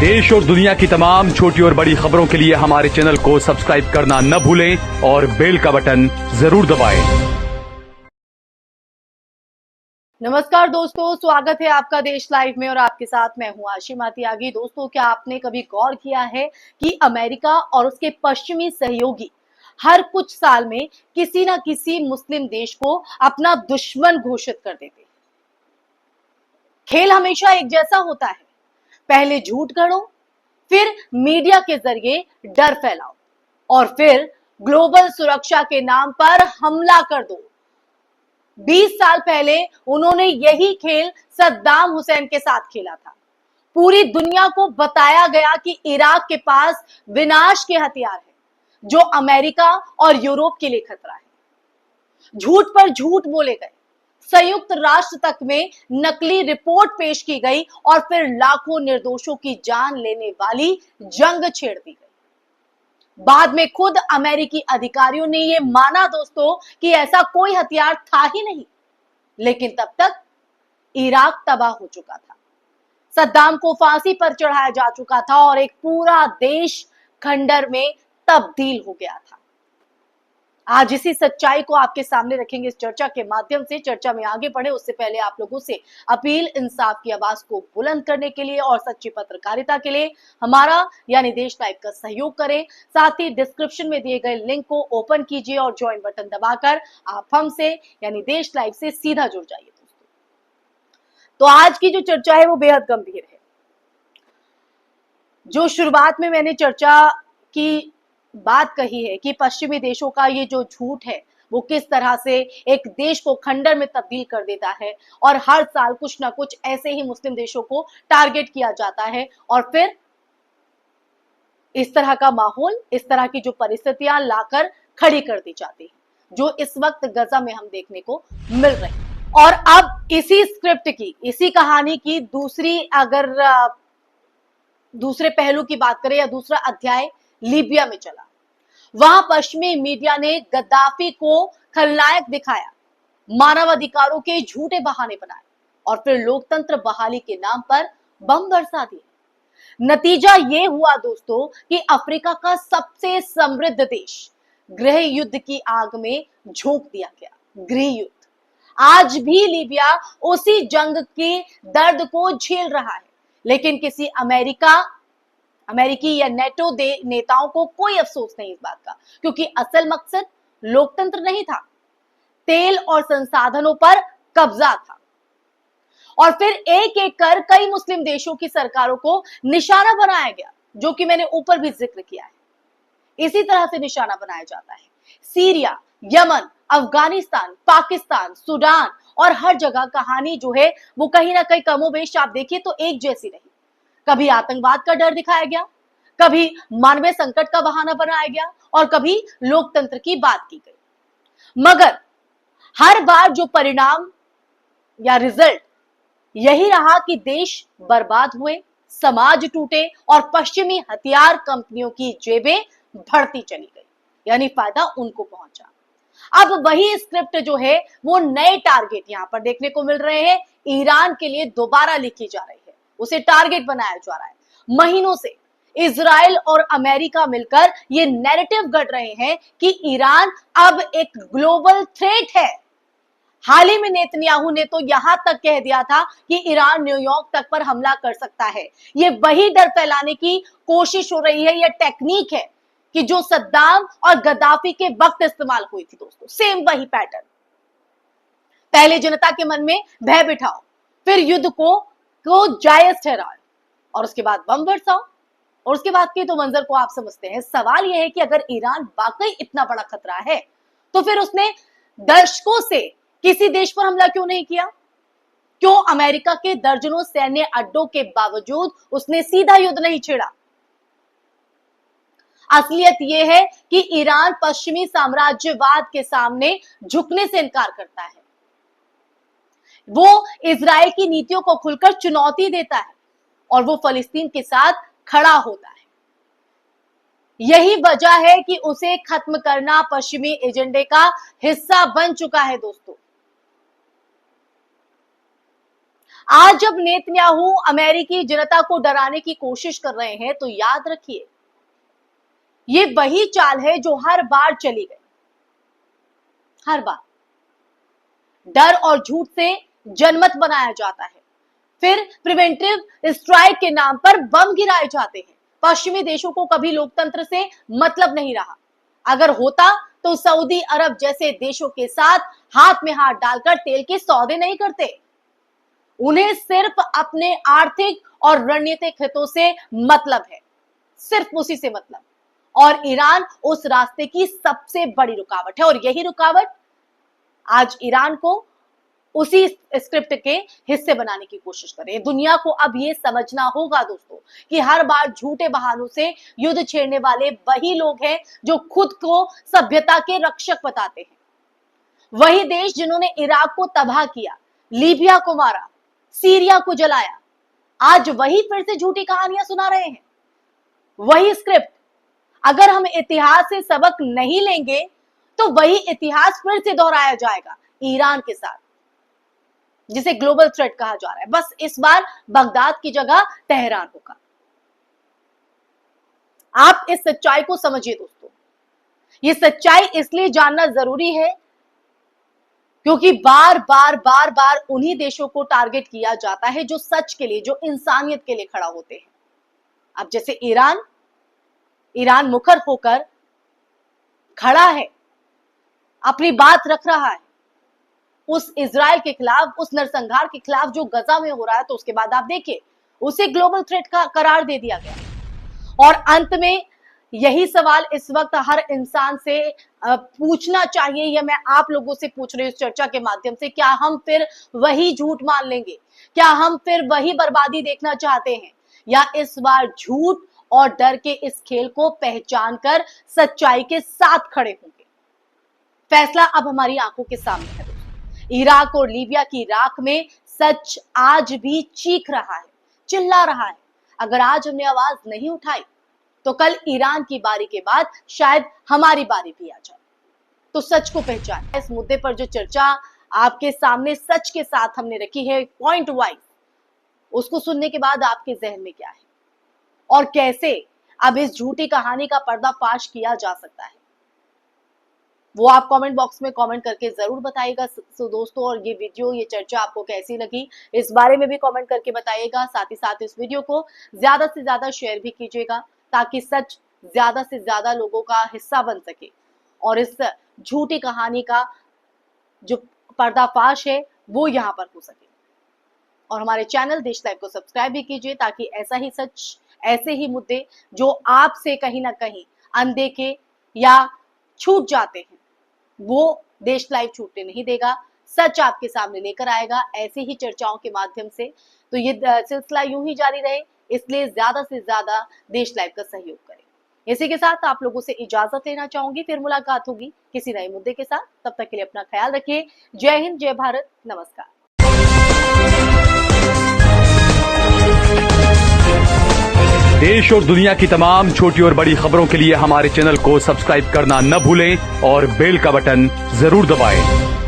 देश और दुनिया की तमाम छोटी और बड़ी खबरों के लिए हमारे चैनल को सब्सक्राइब करना न भूलें और बेल का बटन जरूर दबाएं। नमस्कार दोस्तों, स्वागत है आपका देश लाइव में और आपके साथ मैं हूं आशिमा त्यागी। दोस्तों, क्या आपने कभी गौर किया है कि अमेरिका और उसके पश्चिमी सहयोगी हर कुछ साल में किसी न किसी मुस्लिम देश को अपना दुश्मन घोषित कर देते हैं। खेल हमेशा एक जैसा होता है, पहले झूठ गढ़ो, फिर मीडिया के जरिए डर फैलाओ और फिर ग्लोबल सुरक्षा के नाम पर हमला कर दो। 20 साल पहले उन्होंने यही खेल सद्दाम हुसैन के साथ खेला था। पूरी दुनिया को बताया गया कि इराक के पास विनाश के हथियार है जो अमेरिका और यूरोप के लिए खतरा है। झूठ पर झूठ बोले गए, संयुक्त राष्ट्र तक में नकली रिपोर्ट पेश की गई और फिर लाखों निर्दोषों की जान लेने वाली जंग छेड़ दी गई। बाद में खुद अमेरिकी अधिकारियों ने यह माना दोस्तों कि ऐसा कोई हथियार था ही नहीं, लेकिन तब तक इराक तबाह हो चुका था, सद्दाम को फांसी पर चढ़ाया जा चुका था और एक पूरा देश खंडर में तब्दील हो गया था। आज इसी सच्चाई को आपके सामने रखेंगे इस चर्चा के माध्यम से। चर्चा में आगे बढ़े उससे पहले आप लोगों से अपील, इंसाफ की आवाज को बुलंद करने के लिए और सच्ची पत्रकारिता के लिए हमारा यानी देश लाइव का सहयोग करें। साथ ही डिस्क्रिप्शन में दिए गए लिंक को ओपन कीजिए और ज्वाइन बटन दबाकर आप हमसे यानी देश लाइव से सीधा जुड़ जाइए। दोस्तों, तो आज की जो चर्चा है वो बेहद गंभीर है। जो शुरुआत में मैंने चर्चा की बात कही है कि पश्चिमी देशों का ये जो झूठ है वो किस तरह से एक देश को खंडर में तब्दील कर देता है और हर साल कुछ ना कुछ ऐसे ही मुस्लिम देशों को टारगेट किया जाता है और फिर इस तरह का माहौल, इस तरह की जो परिस्थितियां लाकर खड़ी कर दी जाती है जो इस वक्त गजा में हम देखने को मिल रही है। और अब इसी स्क्रिप्ट की, इसी कहानी की दूसरे पहलू की बात करें या दूसरा अध्याय लीबिया में चला। वहां पश्चिमी मीडिया ने गद्दाफी को खलनायक दिखाया, मानवाधिकारों के झूठे बहाने बनाए और फिर लोकतंत्र बहाली के नाम पर बम बरसा दिए। नतीजा ये हुआ दोस्तों कि अफ्रीका का सबसे समृद्ध देश गृह युद्ध की आग में झोंक दिया गया। गृह युद्ध आज भी लीबिया उसी जंग के दर्द को झेल रहा है, लेकिन किसी अमेरिकी या नेटो नेताओं को कोई अफसोस नहीं इस बात का, क्योंकि असल मकसद लोकतंत्र नहीं था, तेल और संसाधनों पर कब्जा था। और फिर एक एक कर कई मुस्लिम देशों की सरकारों को निशाना बनाया गया, जो कि मैंने ऊपर भी जिक्र किया है। इसी तरह से निशाना बनाया जाता है Syria, Yemen, Afghanistan, Pakistan, Sudan और हर जगह कहानी जो है वो कहीं ना कहीं कमोबेश आप देखिए तो एक जैसी रही। कभी आतंकवाद का डर दिखाया गया, कभी मानवीय संकट का बहाना बनाया गया और कभी लोकतंत्र की बात की गई। मगर हर बार जो परिणाम या रिजल्ट यही रहा कि देश बर्बाद हुए, समाज टूटे और पश्चिमी हथियार कंपनियों की जेबें भरती चली गई, यानी फायदा उनको पहुंचा। अब वही स्क्रिप्ट जो है वो नए टारगेट यहां पर देखने को मिल रहे हैं। ईरान के लिए दोबारा लिखी जा रही है, उसे टारगेट बनाया जा रहा है। महीनों से इजराइल और अमेरिका मिलकर ये नैरेटिव गढ़ रहे हैं कि ईरान अब एक ग्लोबल थ्रेट है। हाल ही में नेतन्याहू ने तो यहां तक कह दिया था कि ईरान न्यूयॉर्क तक पर हमला कर सकता है। ये वही डर फैलाने की कोशिश हो रही है, यह टेक्निक है कि जो सद्दाम और गद्दाफी के वक्त इस्तेमाल हुई थी दोस्तों। सेम वही पैटर्न, पहले जनता के मन में भय बिठाओ, फिर युद्ध को जायज ठहराओ और उसके बाद बम बरसाओ और उसके बाद के तो मंजर को आप समझते हैं। सवाल यह है कि अगर ईरान वाकई इतना बड़ा खतरा है तो फिर उसने दशकों से किसी देश पर हमला क्यों नहीं किया? क्यों अमेरिका के दर्जनों सैन्य अड्डों के बावजूद उसने सीधा युद्ध नहीं छेड़ा? असलियत यह है कि ईरान पश्चिमी साम्राज्यवाद के सामने झुकने से इनकार करता है। वो इजराइल की नीतियों को खुलकर चुनौती देता है और वो फलस्तीन के साथ खड़ा होता है। यही वजह है कि उसे खत्म करना पश्चिमी एजेंडे का हिस्सा बन चुका है दोस्तों। आज जब नेतन्याहू अमेरिकी जनता को डराने की कोशिश कर रहे हैं तो याद रखिए, ये वही चाल है जो हर बार चली गई। हर बार डर और झूठ से जनमत बनाया जाता है, फिर प्रिवेंटिव स्ट्राइक के नाम पर बम गिराए जाते हैं। पश्चिमी देशों को कभी लोकतंत्र से मतलब नहीं रहा। अगर होता तो सऊदी अरब जैसे देशों के साथ हाथ में हाथ डालकर तेल के सौदे नहीं करते। उन्हें सिर्फ अपने आर्थिक और रणनीतिक हितों से मतलब है, सिर्फ उसी से मतलब। और ईरान उस रास्ते की सबसे बड़ी रुकावट है, और यही रुकावट आज ईरान को उसी स्क्रिप्ट के हिस्से बनाने की कोशिश कर रहे हैं। दुनिया को अब यह समझना होगा दोस्तों कि हर बार झूठे बहानों से युद्ध छेड़ने वाले वही लोग हैं जो खुद को सभ्यता के रक्षक बताते हैं। वही देश जिन्होंने इराक को तबाह किया, लीबिया को मारा, सीरिया को जलाया, आज वही फिर से झूठी कहानियां सुना रहे हैं। वही स्क्रिप्ट। अगर हम इतिहास से सबक नहीं लेंगे तो वही इतिहास फिर से दोहराया जाएगा ईरान के साथ, जिसे ग्लोबल थ्रेट कहा जा रहा है। बस इस बार बगदाद की जगह तेहरान होगा। आप इस सच्चाई को समझिए दोस्तों। ये सच्चाई इसलिए जानना जरूरी है क्योंकि बार बार उन्हीं देशों को टारगेट किया जाता है जो सच के लिए, जो इंसानियत के लिए खड़ा होते हैं। अब जैसे ईरान मुखर होकर खड़ा है, अपनी बात रख रहा है उस इजराइल के खिलाफ, उस नरसंहार के खिलाफ जो गजा में हो रहा है, तो उसके बाद आप देखिए उसे ग्लोबल थ्रेट का करार दे दिया गया। और अंत में यही सवाल इस वक्त हर इंसान से पूछना चाहिए, या मैं आप लोगों से पूछ रही हूं इस चर्चा के माध्यम से, क्या हम फिर वही झूठ मान लेंगे? क्या हम फिर वही बर्बादी देखना चाहते हैं, या इस बार झूठ और डर के इस खेल को पहचान कर सच्चाई के साथ खड़े होंगे? फैसला अब हमारी आंखों के सामने है। इराक और लीबिया की राख में सच आज भी चीख रहा है, चिल्ला रहा है। अगर आज हमने आवाज नहीं उठाई तो कल ईरान की बारी के बाद शायद हमारी बारी भी आ जाए। तो सच को पहचान। इस मुद्दे पर जो चर्चा आपके सामने सच के साथ हमने रखी है पॉइंट वाइज, उसको सुनने के बाद आपके जहन में क्या है और कैसे अब इस झूठी कहानी का पर्दाफाश किया जा सकता है, वो आप कमेंट बॉक्स में कमेंट करके जरूर बताइएगा। सो दोस्तों, और ये वीडियो, ये चर्चा आपको कैसी लगी इस बारे में भी कमेंट करके बताइएगा। साथ ही साथ इस वीडियो को ज्यादा से ज्यादा शेयर भी कीजिएगा ताकि सच ज्यादा से ज्यादा लोगों का हिस्सा बन सके और इस झूठी कहानी का जो पर्दाफाश है वो यहाँ पर हो सके। और हमारे चैनल देश लाइव को सब्सक्राइब भी कीजिए ताकि ऐसा ही सच, ऐसे ही मुद्दे जो आपसे कहीं ना कहीं अनदेखे या छूट जाते हैं, वो देश लाइव छूटने नहीं देगा। सच आपके सामने लेकर आएगा ऐसे ही चर्चाओं के माध्यम से। तो ये सिलसिला यूं ही जारी रहे, इसलिए ज्यादा से ज्यादा देश लाइव का सहयोग करें। इसी के साथ आप लोगों से इजाजत लेना चाहूंगी, फिर मुलाकात होगी किसी नए मुद्दे के साथ। तब तक के लिए अपना ख्याल रखिए। जय हिंद, जय भारत, नमस्कार। देश और दुनिया की तमाम छोटी और बड़ी खबरों के लिए हमारे चैनल को सब्सक्राइब करना न भूलें और बेल का बटन जरूर दबाएं।